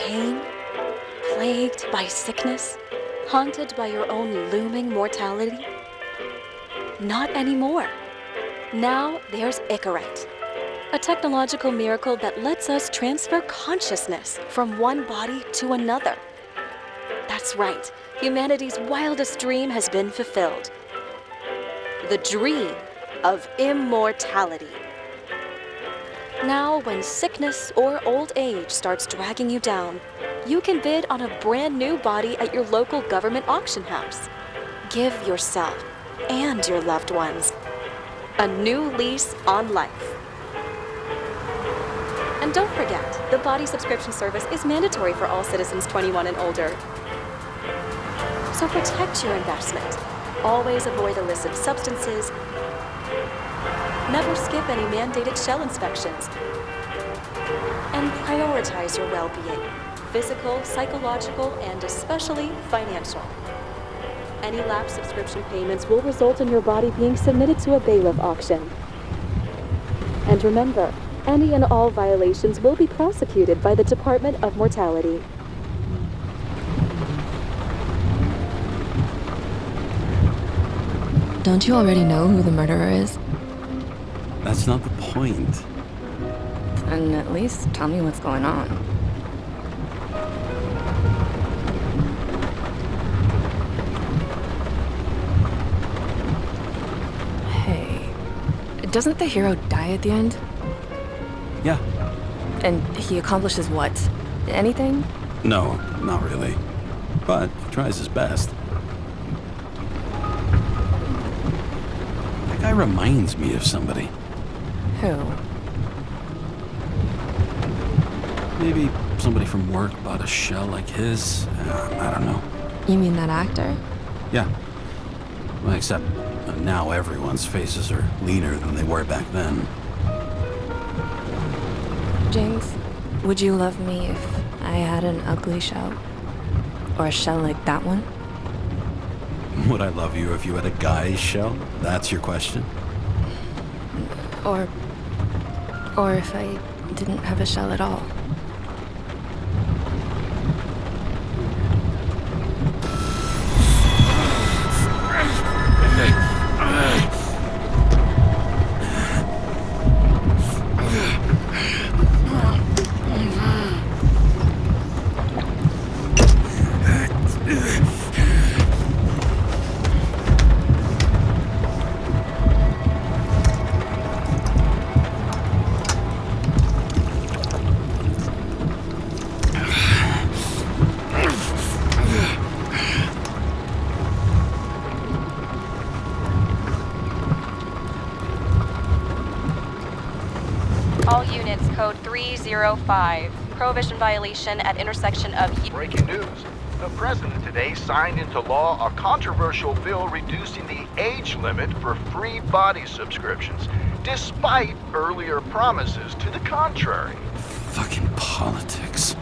pain? Plagued by sickness? Haunted by your own looming mortality? Not anymore. Now there's Icarite, a technological miracle that lets us transfer consciousness from one body to another. That's right, humanity's wildest dream has been fulfilled. The dream of immortality. Now, when sickness or old age starts dragging you down, you can bid on a brand new body at your local government auction house. Give yourself and your loved ones a new lease on life. And don't forget, the body subscription service is mandatory for all citizens 21 and older. So protect your investment. Always avoid illicit substances. Never skip any mandated shell inspections. And prioritize your well-being, physical, psychological, and especially financial. Any lapsed subscription payments will result in your body being submitted to a bailiff auction. And remember, any and all violations will be prosecuted by the Department of Mortality. Don't you already know who the murderer is? That's not the point. And at least tell me what's going on. Hey, doesn't the hero die at the end? Yeah. And he accomplishes what? Anything? No, not really. But he tries his best. That guy reminds me of somebody. Who? Maybe somebody from work bought a shell like his. I don't know. You mean that actor? Yeah. Well, except now everyone's faces are leaner than they were back then. James, would you love me if I had an ugly shell? Or a shell like that one? Would I love you if you had a guy's shell? That's your question? Or if I didn't have a shell at all? All units, code 305. Prohibition violation at intersection of... Breaking news. The president today signed into law a controversial bill reducing the age limit for free body subscriptions, despite earlier promises to the contrary. Fucking politics.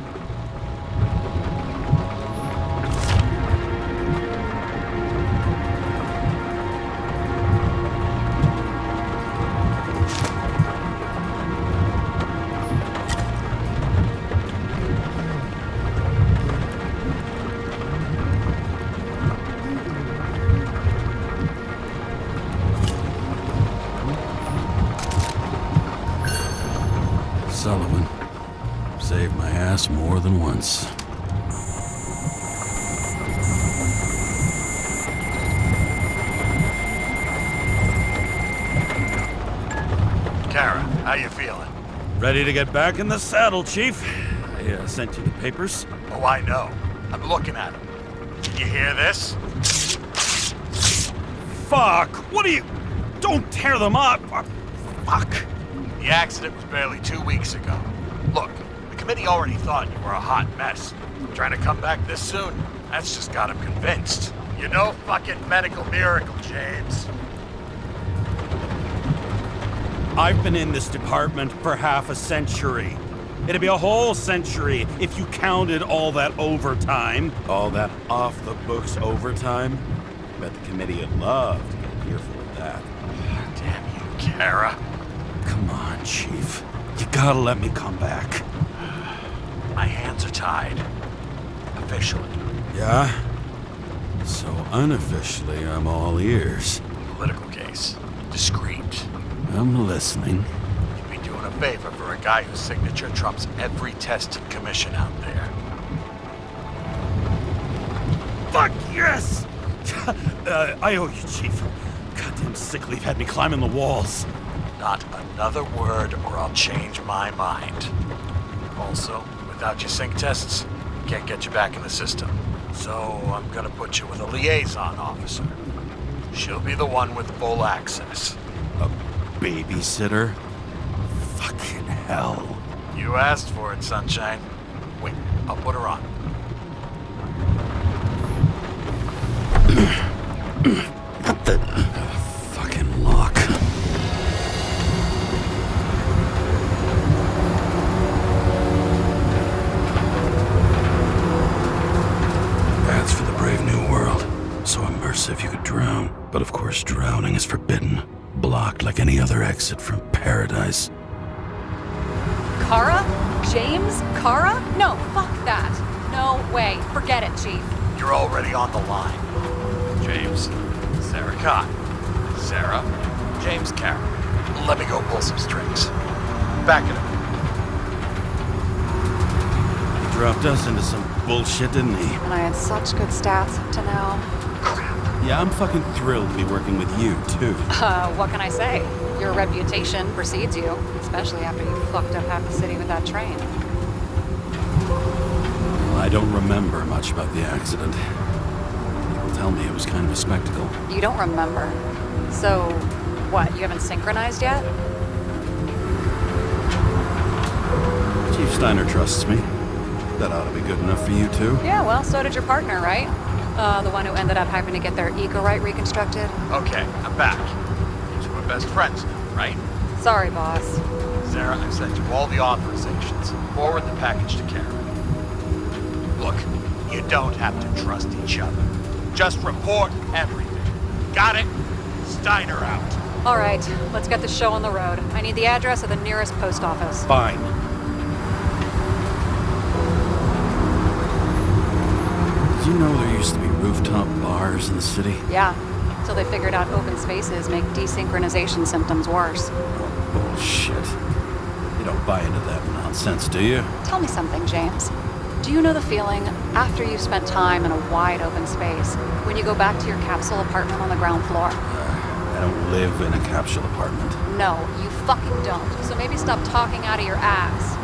Sullivan. Saved my ass more than once. Kara, how you feeling? Ready to get back in the saddle, Chief. I sent you the papers. Oh, I know. I'm looking at them. Did you hear this? Fuck! What are you... Don't tear them up! Fuck! The accident was barely 2 weeks ago. Look, the committee already thought you were a hot mess. Trying to come back this soon? That's just got them convinced. You're no fucking medical miracle, James. I've been in this department for half a century. It'd be a whole century if you counted all that overtime. All that off-the-books overtime? Bet the committee would love to get an earful of that. Damn you, Kara. Come on, Chief. You gotta let me come back. My hands are tied. Officially. Yeah? So unofficially, I'm all ears. Political case. Discreet. I'm listening. You'd be doing a favor for a guy whose signature trumps every tested commission out there. Fuck yes! I owe you, Chief. Goddamn sick leave had me climbing the walls. Not another word or I'll change my mind. Also, without your sync tests, can't get you back in the system. So I'm gonna put you with a liaison officer. She'll be the one with full access. A babysitter? Fucking hell. You asked for it, Sunshine. Wait, I'll put her on. What the... fucking lock. That's for the brave new world. So immersive you could drown. But of course drowning is forbidden. Blocked like any other exit from paradise. Kara? James? Kara? No, fuck that. No way. Forget it, Chief. You're already on the line. James, Sarah Cott. Sarah, James Carroll. Let me go pull some strings. Back it up. He dropped us into some bullshit, didn't he? And I had such good stats up to now. Yeah, I'm fucking thrilled to be working with you, too. What can I say? Your reputation precedes you, especially after you fucked up half the city with that train. Well, I don't remember much about the accident. People tell me it was kind of a spectacle. You don't remember. So, what, you haven't synchronized yet? Chief Steiner trusts me. That ought to be good enough for you, too. Yeah, well, so did your partner, right? The one who ended up having to get their eco-right reconstructed. Okay, I'm back. You two are best friends now, right? Sorry, boss. Sarah, I've sent you all the authorizations. Forward the package to Karen. Look, you don't have to trust each other. Just report everything. Got it? Steiner out. All right, let's get the show on the road. I need the address of the nearest post office. Fine. Did you know there used to be rooftop bars in the city? Yeah, until they figured out open spaces make desynchronization symptoms worse. Bullshit. You don't buy into that nonsense, do you? Tell me something, James. Do you know the feeling after you've spent time in a wide open space when you go back to your capsule apartment on the ground floor? I don't live in a capsule apartment. No, you fucking don't. So maybe stop talking out of your ass.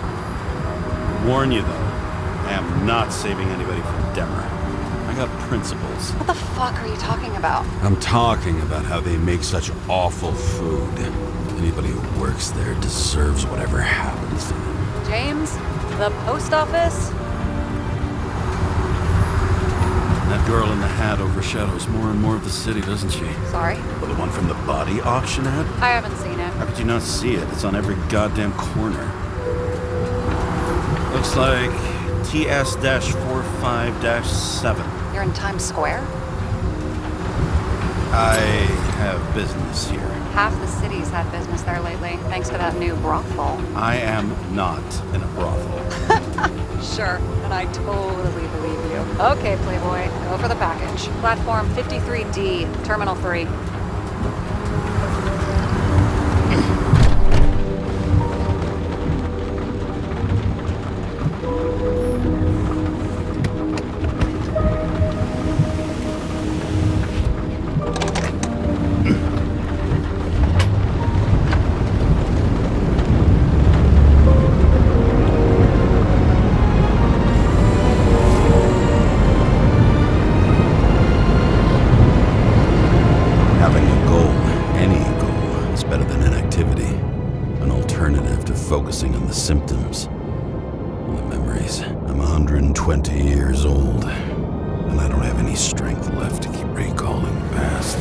Warn you, though, I am not saving anybody from Demer. I got principles. What the fuck are you talking about? I'm talking about how they make such awful food. Anybody who works there deserves whatever happens to them. James, the post office? That girl in the hat overshadows more and more of the city, doesn't she? Sorry, Well, the one from the body auction ad? I haven't seen it. How could you not see it? It's on every goddamn corner. Looks like TS-45-7. You're in Times Square? I have business here. Half the city's had business there lately, thanks to that new brothel. I am not in a brothel. Sure, and I totally believe you. Okay, Playboy, go for the package. Platform 53D, Terminal 3. Having a goal, any goal, is better than inactivity. An alternative to focusing on the symptoms. And the memories. I'm 120 years old, and I don't have any strength left to keep recalling the past.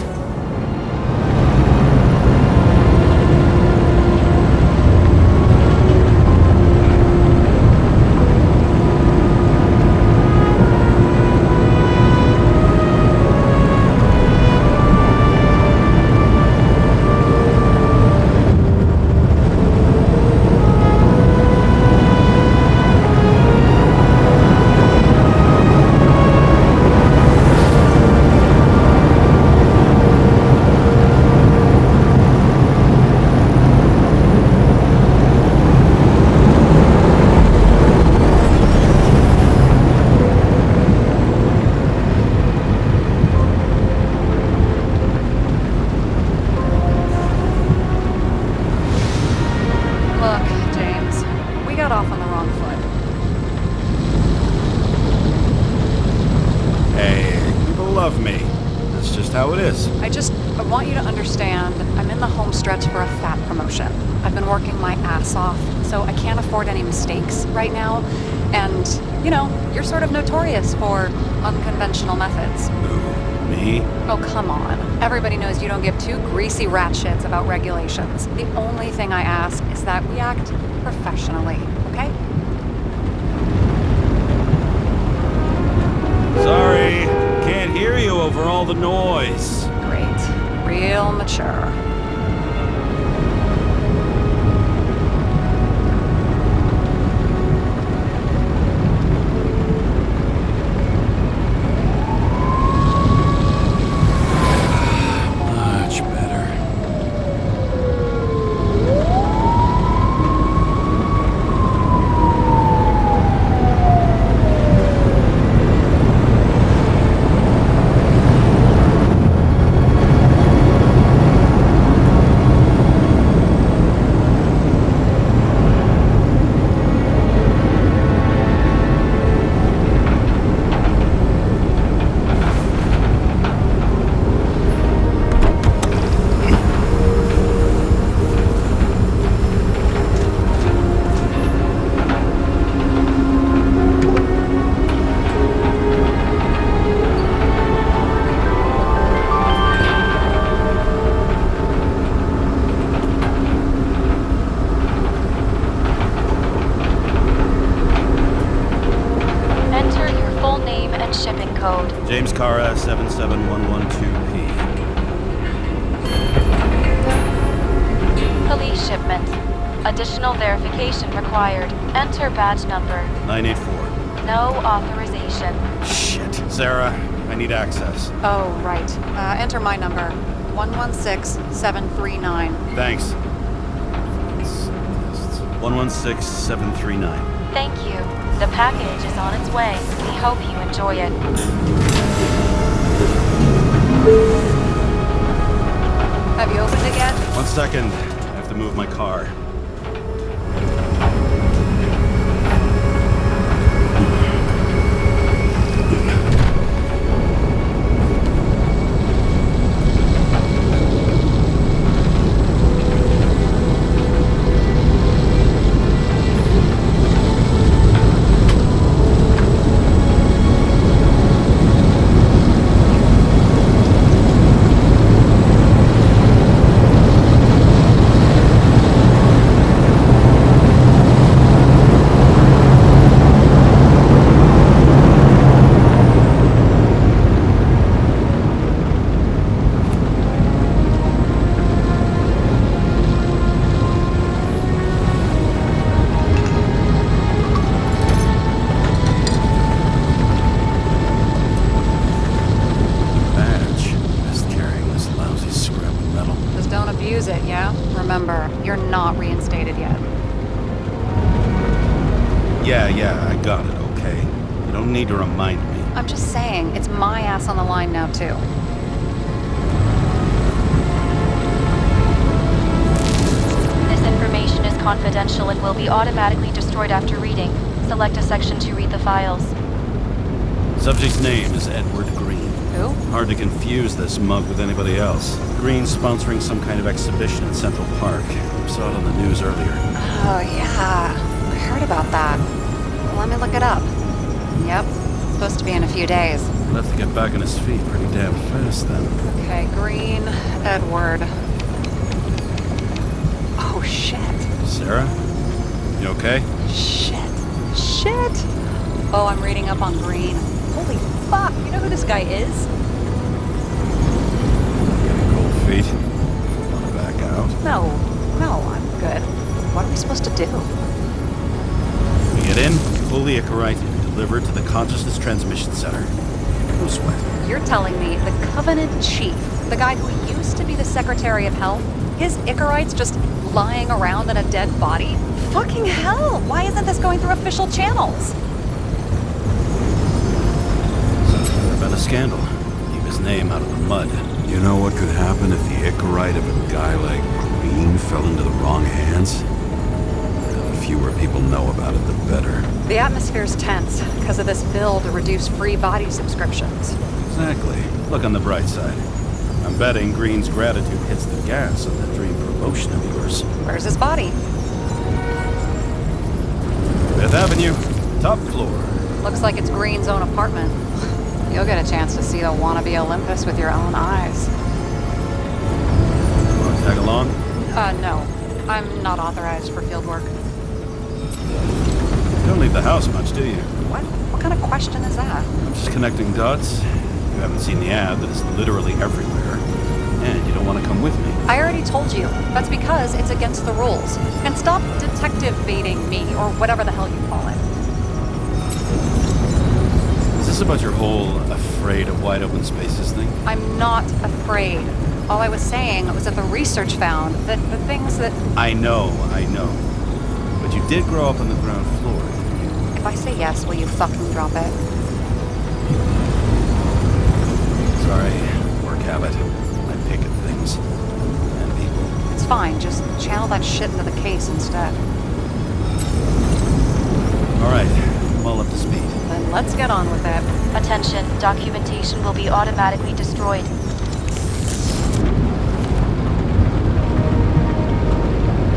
just how it is. I want you to understand, I'm in the home stretch for a fat promotion. I've been working my ass off, so I can't afford any mistakes right now. And, you know, you're sort of notorious for unconventional methods. Who, me? Oh, come on. Everybody knows you don't give two greasy rat shits about regulations. The only thing I ask is that we act professionally, okay? Sorry, can't hear you over all the noise. Great. Real mature. Much better. Shipping code. James Cara 77112P. Police shipment. Additional verification required. Enter badge number. 984. No authorization. Shit. Sarah, I need access. Oh, right. Enter my number. 116739. Thanks. 116739. Thank you. The package is on its way. We hope you enjoy it. Have you opened it yet? 1 second. I have to move my car. Use it, yeah? Remember, you're not reinstated yet. Yeah, I got it, okay? You don't need to remind me. I'm just saying, it's my ass on the line now, too. This information is confidential and will be automatically destroyed after reading. Select a section to read the files. Subject's name is Edward Green. Who? Hard to confuse this mug with anybody else. Green's sponsoring some kind of exhibition in Central Park. Saw it on the news earlier. Oh, yeah. I heard about that. Let me look it up. Yep. It's supposed to be in a few days. He'll have to get back on his feet pretty damn fast then. Okay, Green, Edward. Oh, shit. Sarah? You okay? Shit. Oh, I'm reading up on Green. Holy fuck, you know who this guy is? Getting cold feet. Wanna back out? No, I'm good. What are we supposed to do? We get in, fully Icarite, and delivered to the Consciousness Transmission Center. No sweat. You're telling me the Covenant Chief, the guy who used to be the Secretary of Health, his Icarite's just lying around in a dead body? Fucking hell! Why isn't this going through official channels? Been a scandal. Keep his name out of the mud. You know what could happen if the Icarite of a guy like Green fell into the wrong hands? The fewer people know about it, the better. The atmosphere's tense because of this bill to reduce free body subscriptions. Exactly. Look on the bright side. I'm betting Green's gratitude hits the gas on that dream promotion of yours. Where's his body? Fifth Avenue, top floor. Looks like it's Green's own apartment. You'll get a chance to see the wannabe Olympus with your own eyes. Want to tag along? No. I'm not authorized for field work. You don't leave the house much, do you? What? What kind of question is that? I'm just connecting dots. You haven't seen the ad that is literally everywhere. And you don't want to come with me. I already told you. That's because it's against the rules. And stop detective baiting me, or whatever the hell you call it. Is this about your whole afraid of wide open spaces thing? I'm not afraid. All I was saying was that the research found that the things that... I know. But you did grow up on the ground floor, didn't you? If I say yes, will you fucking drop it? Sorry, work habit. I pick at things. And people. It's fine, just channel that shit into the case instead. Alright, I'm all up to speed. Then let's get on with it. Attention, documentation will be automatically destroyed.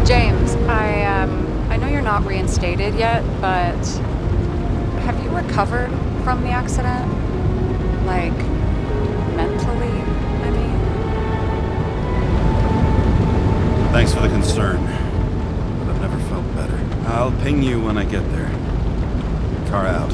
James, I know you're not reinstated yet, but have you recovered from the accident? Like, mentally, I mean? Thanks for the concern. But I've never felt better. I'll ping you when I get there. Car out.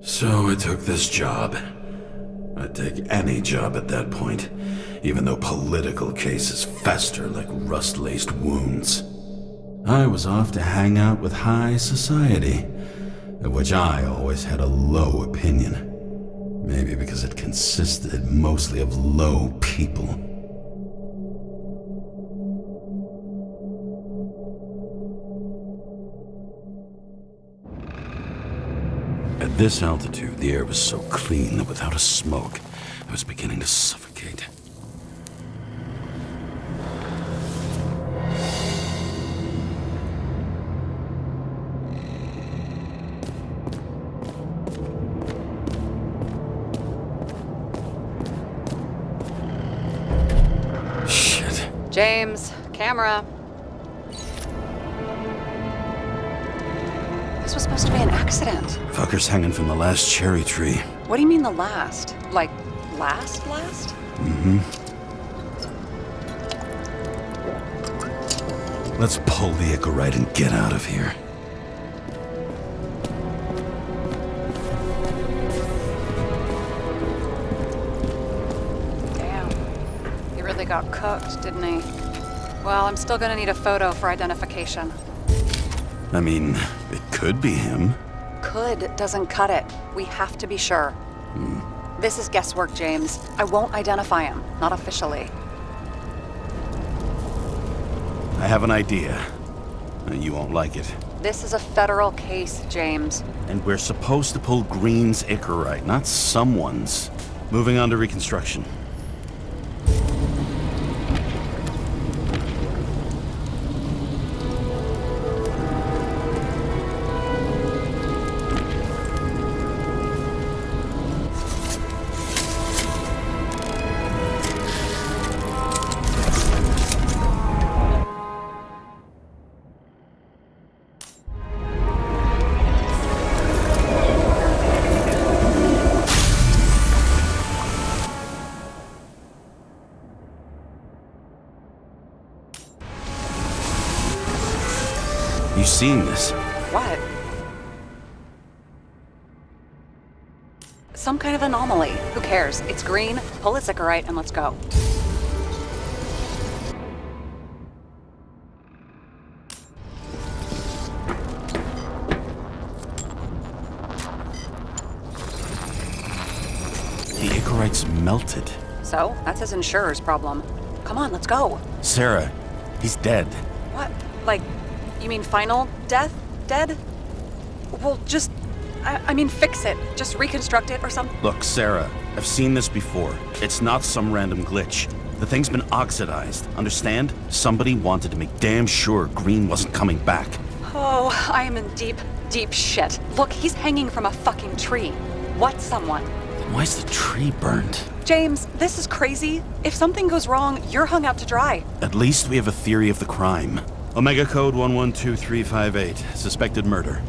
So I took this job. I'd take any job at that point, even though political cases fester like rust-laced wounds. I was off to hang out with high society, of which I always had a low opinion. Maybe because it consisted mostly of low people. At this altitude, the air was so clean that without a smoke, I was beginning to suffocate. Shit. James, camera. This was supposed to be an accident. Fucker's hanging from the last cherry tree. What do you mean the last? Like, last? Mm-hmm. Let's pull the Icarite and get out of here. Damn. He really got cooked, didn't he? Well, I'm still gonna need a photo for identification. I mean, it could be him. Could doesn't cut it. We have to be sure. This is guesswork, James. I won't identify him. Not officially. I have an idea. You won't like it. This is a federal case, James. And we're supposed to pull Green's Icarite, not someone's. Moving on to reconstruction. You seen this? What? Some kind of anomaly. Who cares? It's green, pull its Icarite, and let's go. The Icarite's melted. So, that's his insurer's problem. Come on, let's go. Sarah, he's dead. What? Like, you mean final death? Dead? Well, just... I mean, fix it. Just reconstruct it or something. Look, Sarah, I've seen this before. It's not some random glitch. The thing's been oxidized, understand? Somebody wanted to make damn sure Green wasn't coming back. Oh, I am in deep, deep shit. Look, he's hanging from a fucking tree. What someone? Then why's the tree burnt? James, this is crazy. If something goes wrong, you're hung out to dry. At least we have a theory of the crime. Omega code 112358. Suspected murder.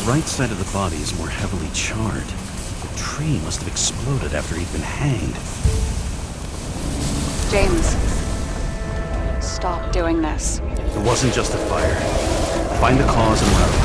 The right side of the body is more heavily charred. The tree must have exploded after he'd been hanged. James, stop doing this. It wasn't just a fire. Find the cause and route.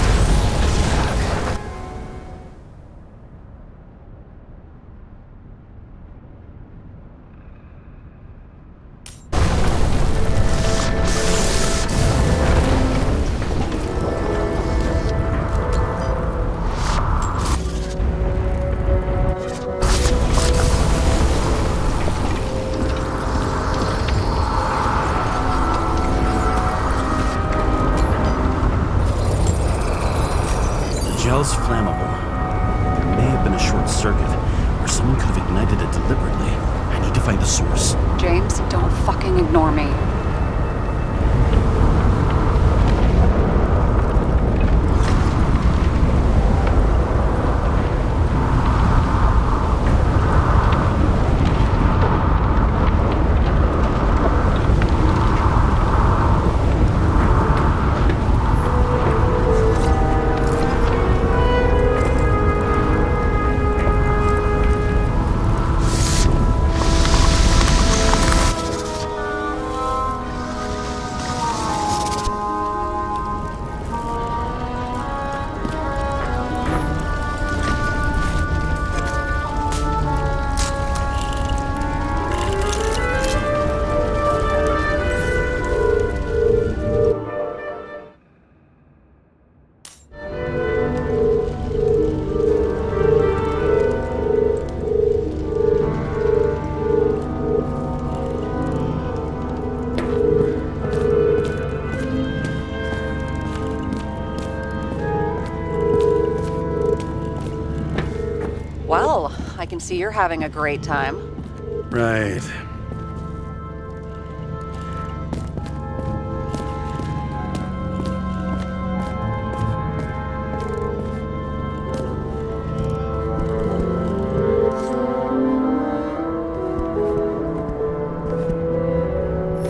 Gel's flammable. There may have been a short circuit, or someone could have ignited it deliberately. I need to find the source. James, don't fucking ignore me. Well, I can see you're having a great time. Right.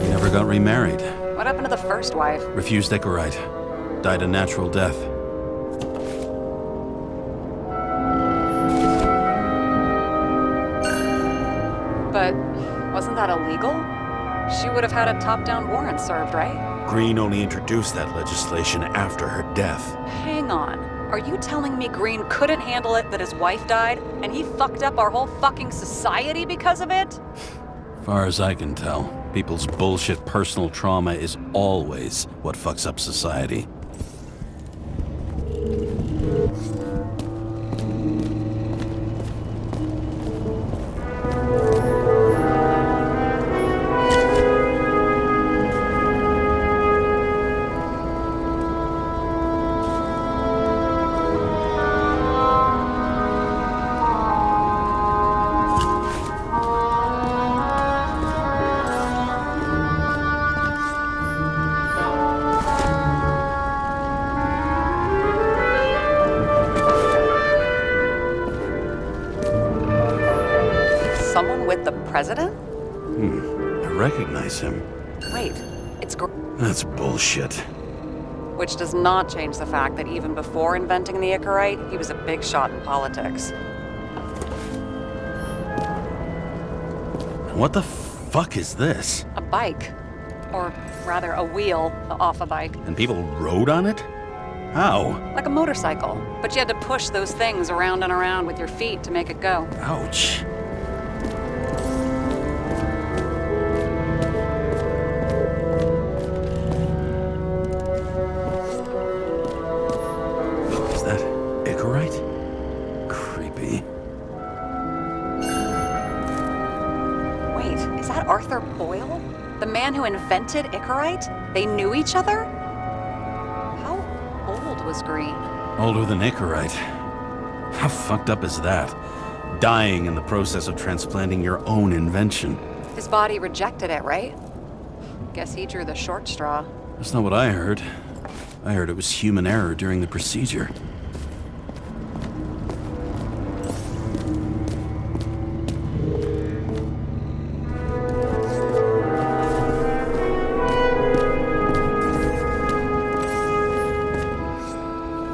He never got remarried. What happened to the first wife? Refused découverte. Died a natural death. But wasn't that illegal? She would have had a top-down warrant served, right? Green only introduced that legislation after her death. Hang on. Are you telling me Green couldn't handle it that his wife died, and he fucked up our whole fucking society because of it? Far as I can tell, people's bullshit personal trauma is always what fucks up society. president? I recognize him. Wait, it's That's bullshit. which does not change the fact that even before inventing the Icarite, he was a big shot in politics. What the fuck is this? A bike. Or rather, a wheel off a bike. And people rode on it? How? Like a motorcycle. But you had to push those things around and around with your feet to make it go. Ouch. Is that Icarite? Creepy. Wait, is that Arthur Boyle? The man who invented Icarite? They knew each other? How old was Green? Older than Icarite. How fucked up is that? Dying in the process of transplanting your own invention. His body rejected it, right? Guess he drew the short straw. That's not what I heard. I heard it was human error during the procedure.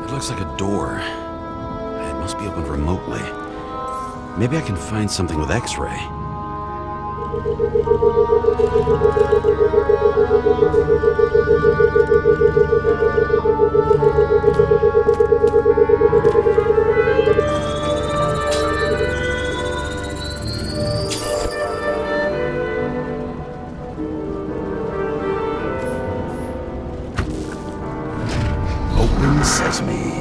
It looks like a door. It must be opened remotely. Maybe I can find something with X-ray. Open sesame.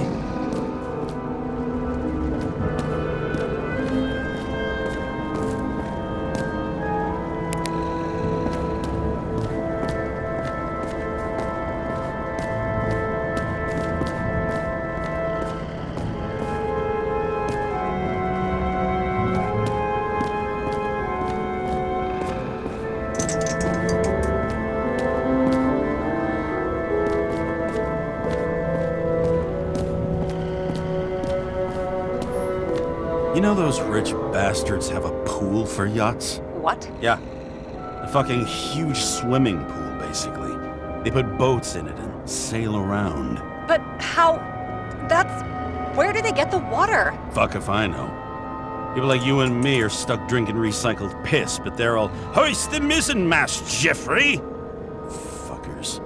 You know those rich bastards have a pool for yachts? What? Yeah. A fucking huge swimming pool, basically. They put boats in it and sail around. But how? That's... Where do they get the water? Fuck if I know. People like you and me are stuck drinking recycled piss, but they're all, hoist the mizzenmast, Jeffrey! Fuckers.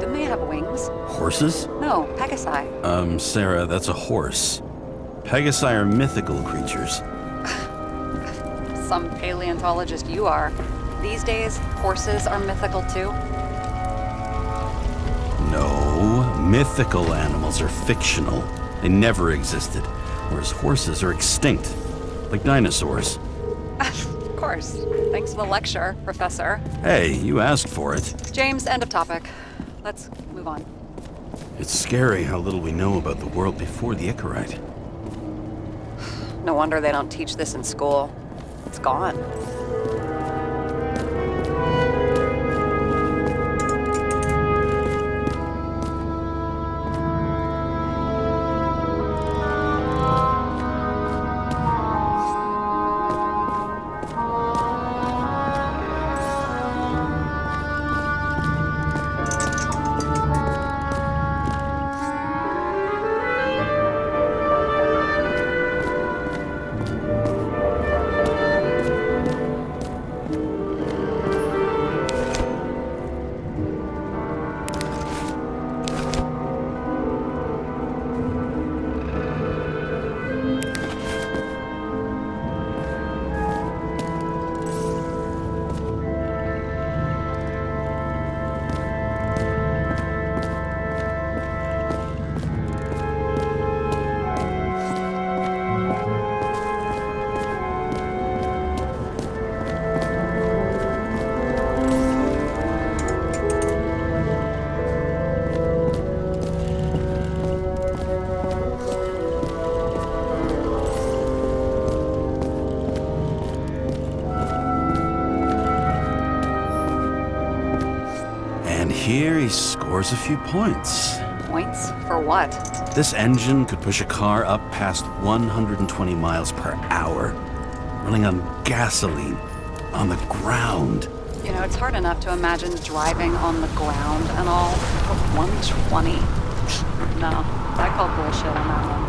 Didn't they have wings? Horses? No, Pegasi. Sarah, that's a horse. Pegasi are mythical creatures. Some paleontologist you are. These days, horses are mythical too. No, mythical animals are fictional. They never existed, whereas horses are extinct, like dinosaurs. Of course. Thanks for the lecture, Professor. Hey, you asked for it. James, end of topic. Let's move on. It's scary how little we know about the world before the Icarite. No wonder they don't teach this in school. It's gone. he scores a few points. Points? For what? This engine could push a car up past 120 miles per hour, running on gasoline, on the ground. You know, it's hard enough to imagine driving on the ground and all for 120. No, I call bullshit on that one.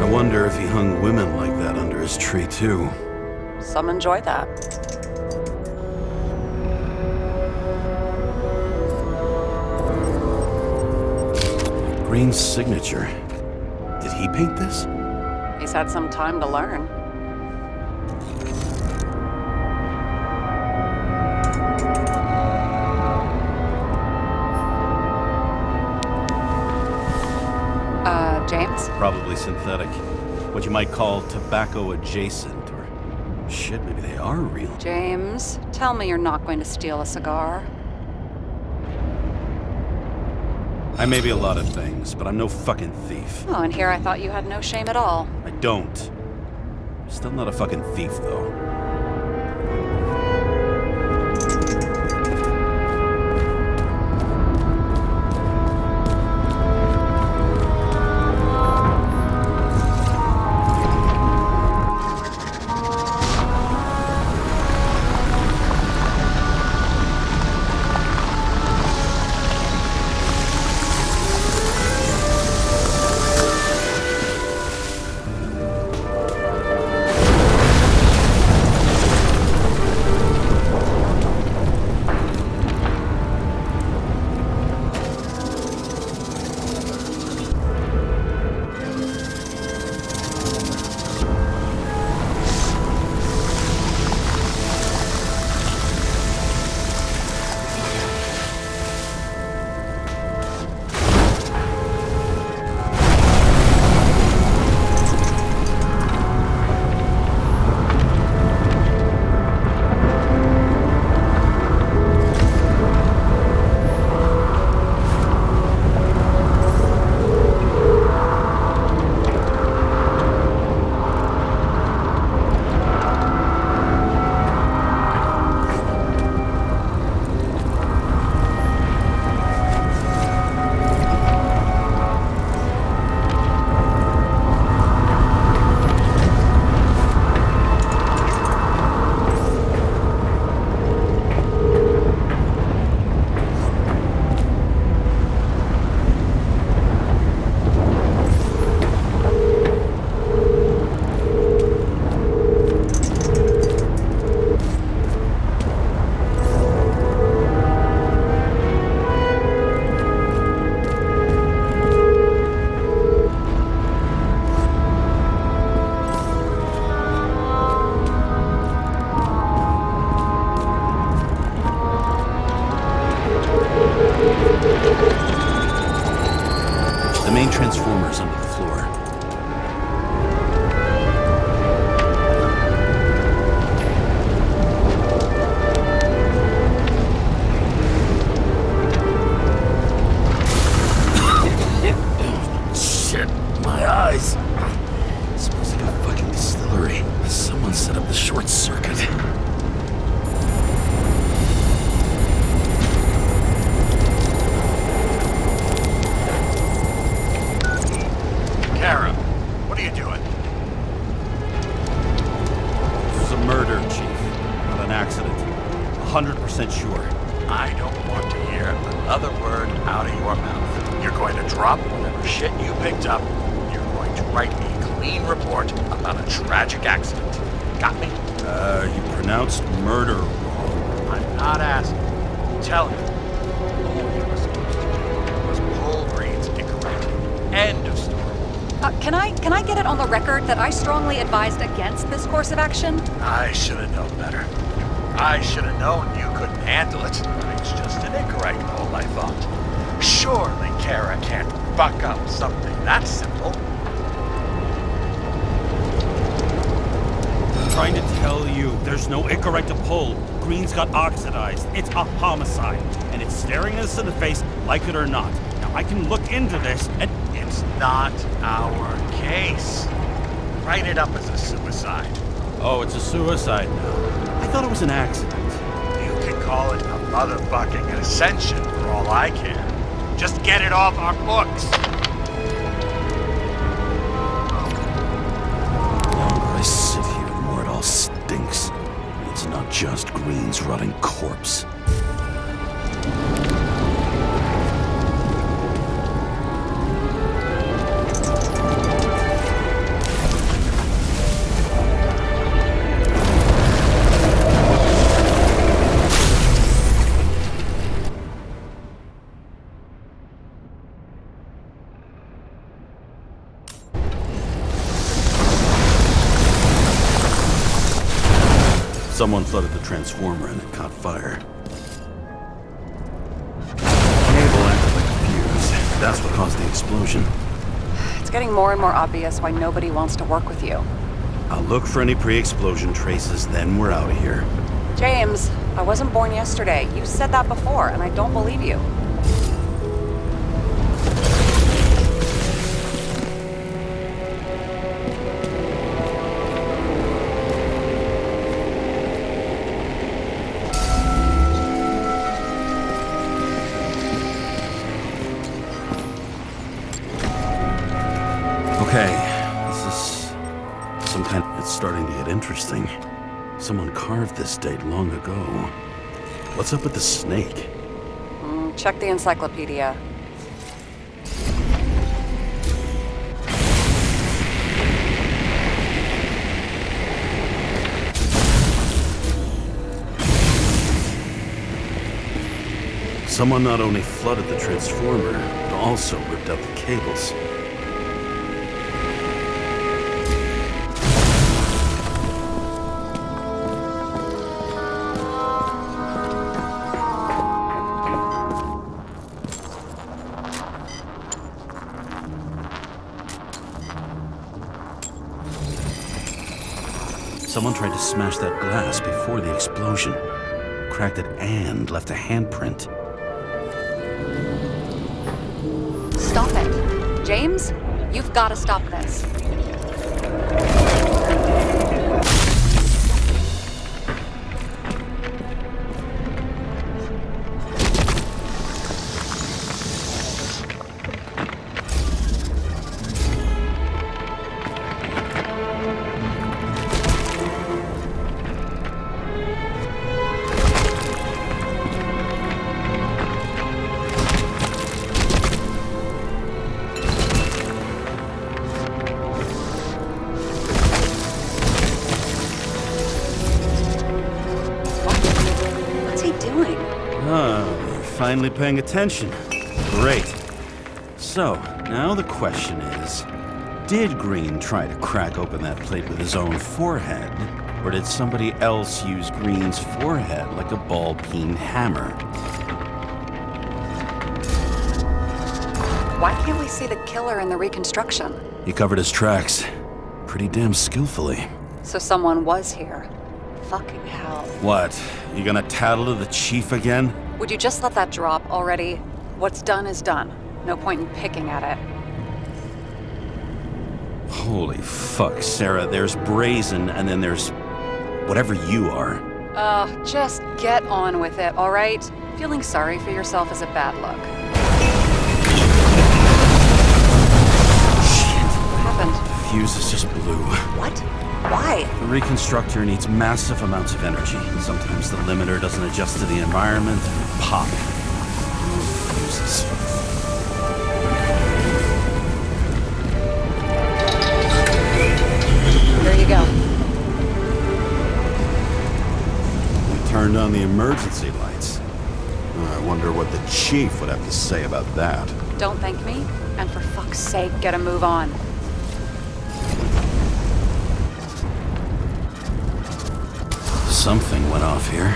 I wonder if he hung women like that under his tree, too. Some enjoy that. Green's signature. Did he paint this? He's had some time to learn. James? Probably synthetic. What you might call tobacco adjacent, or shit, maybe they are real. James, tell me you're not going to steal a cigar. I may be a lot of things, but I'm no fucking thief. Oh, and here I thought you had no shame at all. I don't. Still not a fucking thief, though. The main transformer's under the floor. Shit, my eyes. It's supposed to be a fucking distillery. Someone set up the short circuit. Kara, what are you doing? murder, Chief. Not an accident. 100% sure. I don't want to hear another word out of your mouth. You're going to drop whatever shit you picked up. You're going to write me a clean report about a tragic accident. Got me? You pronounced murder wrong. I'm not asking. I'm telling you. All you were supposed to do was pull Green's incorrect. End of story. Can I get it on the record that I strongly advised against this course of action? I should have known better. I should have known you couldn't handle it. It's just an incorrect pull, I thought. Surely Kara can't buck up something that simple. I'm trying to tell you, there's no incorrect to pull. Green's got oxidized. It's a homicide. And it's staring us in the face, like it or not. Now, I can look into this, and It's not our case. Write it up as a suicide. oh, it's a suicide now. I thought it was an accident. You can call it a motherfucking ascension for all I care. Just get it off our books. The longer I sit here, the more it all stinks. And it's not just Green's rotting corpse. Someone flooded the transformer and it caught fire. Cable acted like a fuse. That's what caused the explosion. It's getting more and more obvious why nobody wants to work with you. I'll look for any pre-explosion traces, then we're out of here. James, I wasn't born yesterday. You said that before, and I don't believe you. Okay, this is some kind of... It's starting to get interesting. Someone carved this date long ago. What's up with the snake? Check the encyclopedia. Someone not only flooded the transformer, but also ripped out the cables. Someone tried to smash that glass before the explosion. Cracked it and left a handprint. Stop it. James, you've got to stop this. Finally paying attention. Great. So, now the question is, did Green try to crack open that plate with his own forehead, or did somebody else use Green's forehead like a ball-peen hammer? Why can't we see the killer in the reconstruction? He covered his tracks pretty damn skillfully. So someone was here. Fucking hell. What? You gonna tattle to the chief again? Would you just let that drop already? What's done is done. No point in picking at it. Holy fuck, Sarah. There's brazen, and then there's whatever you are. Just get on with it, all right? Feeling sorry for yourself is a bad look. Shit. What happened? The fuse is just blue. What? Why? The reconstructor needs massive amounts of energy. Sometimes the limiter doesn't adjust to the environment, and pop. Fuses. There you go. We turned on the emergency lights. I wonder what the chief would have to say about that. Don't thank me, and for fuck's sake, get a move on. Something went off here.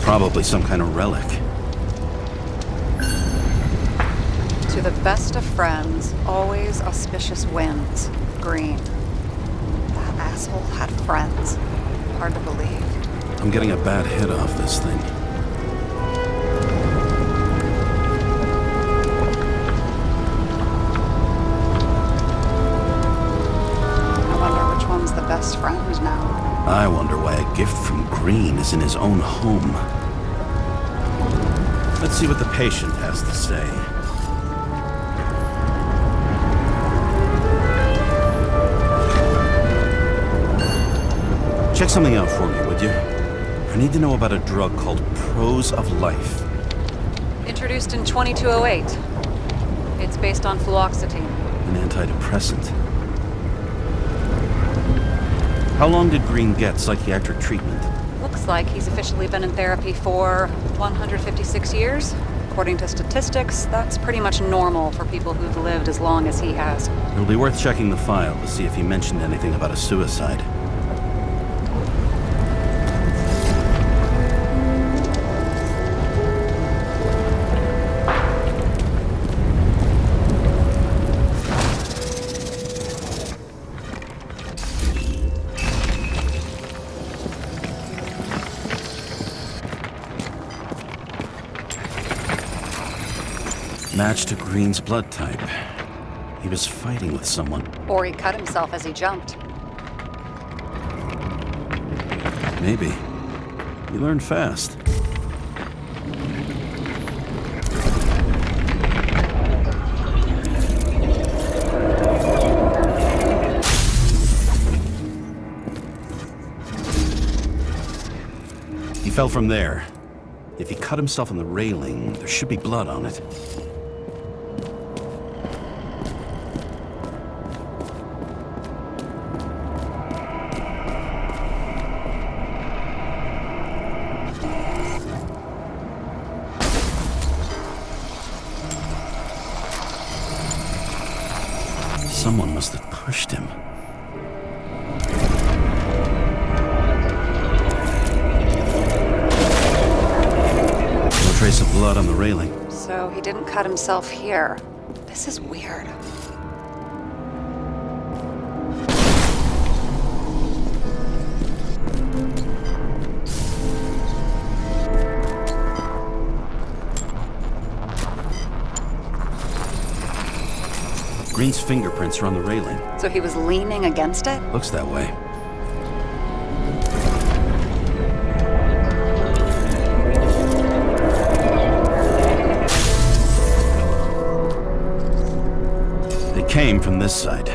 Probably some kind of relic. To the best of friends, always auspicious winds. Green. That asshole had friends. Hard to believe. I'm getting a bad hit off this thing. I wonder which one's the best friend now. I wonder why a gift from Green is in his own home. Let's see what the patient has to say. Check something out for me, would you? I need to know about a drug called Prose of Life. Introduced in 2208. It's based on fluoxetine. An antidepressant. How long did Green get psychiatric treatment? Looks like he's officially been in therapy for 156 years. According to statistics, that's pretty much normal for people who've lived as long as he has. It'll be worth checking the file to see if he mentioned anything about a suicide. Match to Green's blood type. He was fighting with someone. Or he cut himself as he jumped. Maybe. He learned fast. He fell from there. If he cut himself on the railing, there should be blood on it. Someone must have pushed him. No trace of blood on the railing. So he didn't cut himself here. This is weird. Green's fingerprints are on the railing. So he was leaning against it? Looks that way. They came from this side.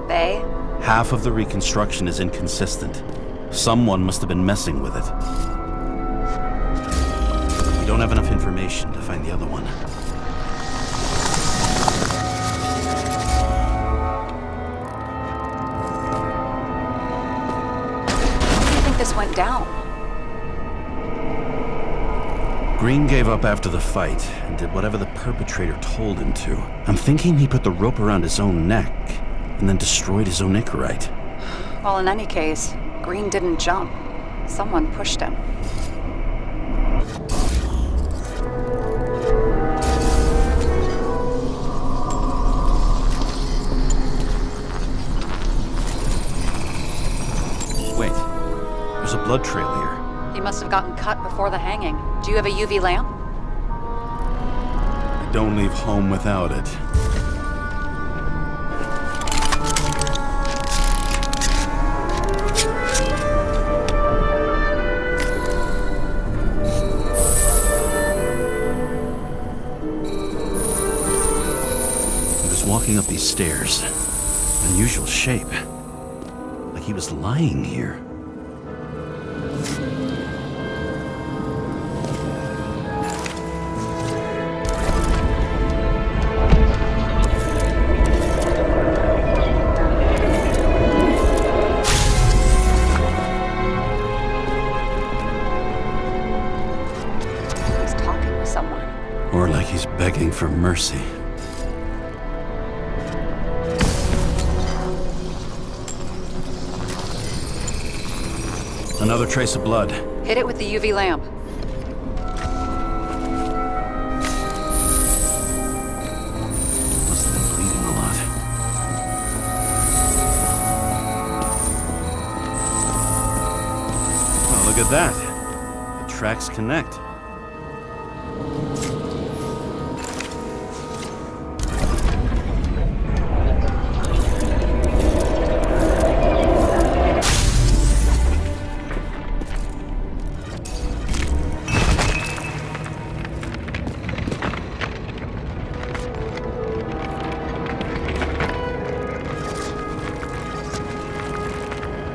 They? Half of the reconstruction is inconsistent. Someone must have been messing with it. We don't have enough information to find the other one. This went down. Green gave up after the fight and did whatever the perpetrator told him to. I'm thinking he put the rope around his own neck and then destroyed his own Icarite. Well, in any case, Green didn't jump. Someone pushed him. Wait, there's a blood trail here. He must have gotten cut before the hanging. Do you have a UV lamp? I don't leave home without it. He was walking up these stairs. Unusual shape. Like he was lying here. He's talking with someone. Or like he's begging for mercy. Another trace of blood. Hit it with the UV lamp. Must have been bleeding a lot. Oh, look at that. The tracks connect.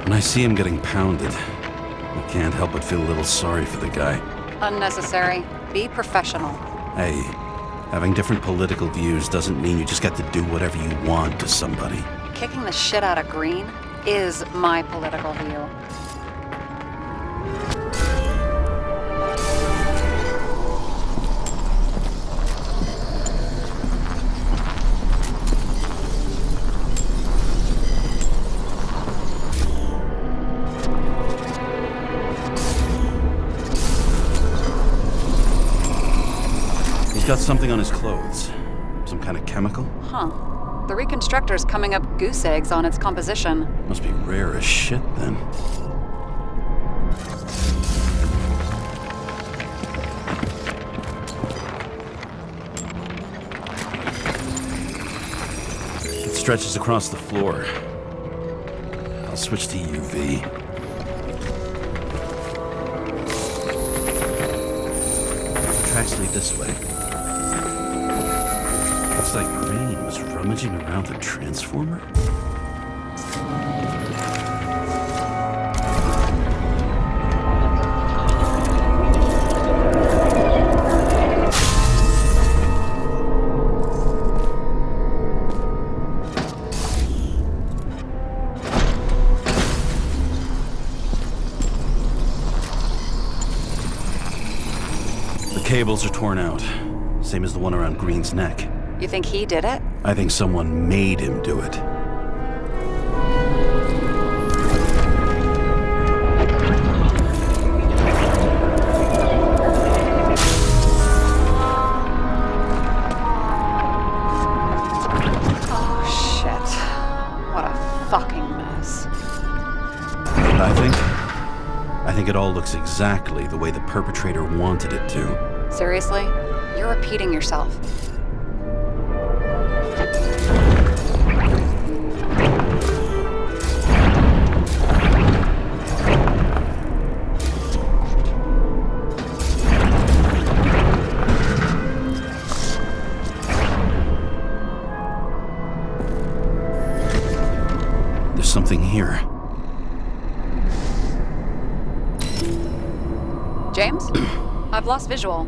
When I see him getting pounded, I can't help but feel a little sorry for the guy. Unnecessary. Be professional. Hey, having different political views doesn't mean you just get to do whatever you want to somebody. Kicking the shit out of Green is my political view. He's got something on his clothes. Some kind of chemical? Huh. The reconstructor's coming up goose eggs on its composition. Must be rare as shit then. It stretches across the floor. I'll switch to UV. Tracks lead this way. Looks like Green was rummaging around the transformer. The cables are torn out, same as the one around Green's neck. You think he did it? I think someone made him do it. Oh, shit. What a fucking mess. What I think it all looks exactly the way the perpetrator wanted it to. Seriously? You're repeating yourself. There's something here. James? I've lost visual.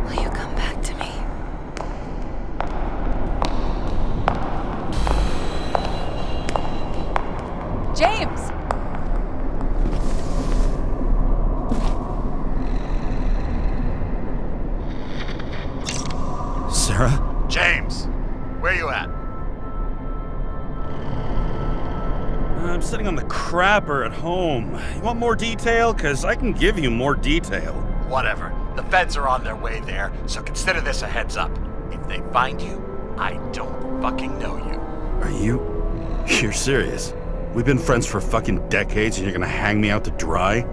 Will you come back to me? scrapper at home. You want more detail? Cause I can give you more detail. Whatever. The feds are on their way there, so consider this a heads up. If they find you, I don't fucking know you. Are you? You're serious? We've been friends for fucking decades and you're gonna hang me out to dry?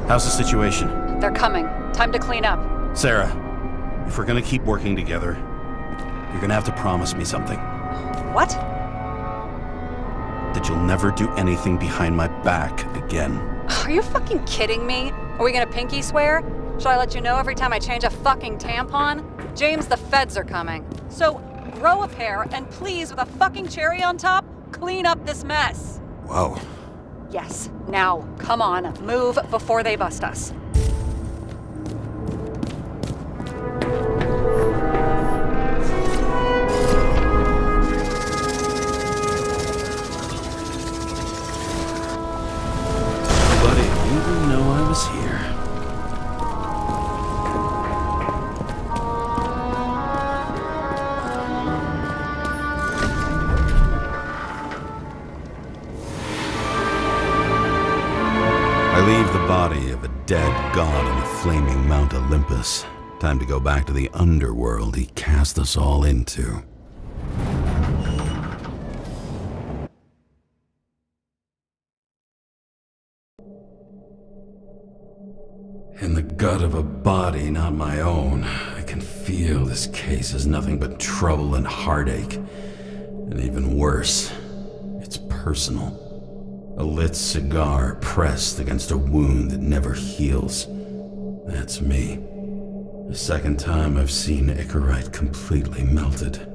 How's the situation? They're coming. Time to clean up. Sarah, if we're gonna keep working together, you're gonna have to promise me something. What? That you'll never do anything behind my back again. Are you fucking kidding me? Are we gonna pinky swear? Should I let you know every time I change a fucking tampon? James, the feds are coming. So, grow a pair, and please, with a fucking cherry on top, clean up this mess. Whoa. Yes, now, come on, move before they bust us. Nobody even know I was here. I leave the body of a dead god in the flaming Mount Olympus. Time to go back to the underworld he cast us all into. In the gut of a body not my own, I can feel this case is nothing but trouble and heartache. And even worse, it's personal. A lit cigar pressed against a wound that never heals. That's me. The second time I've seen Icarite completely melted.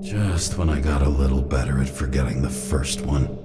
Just when I got a little better at forgetting the first one.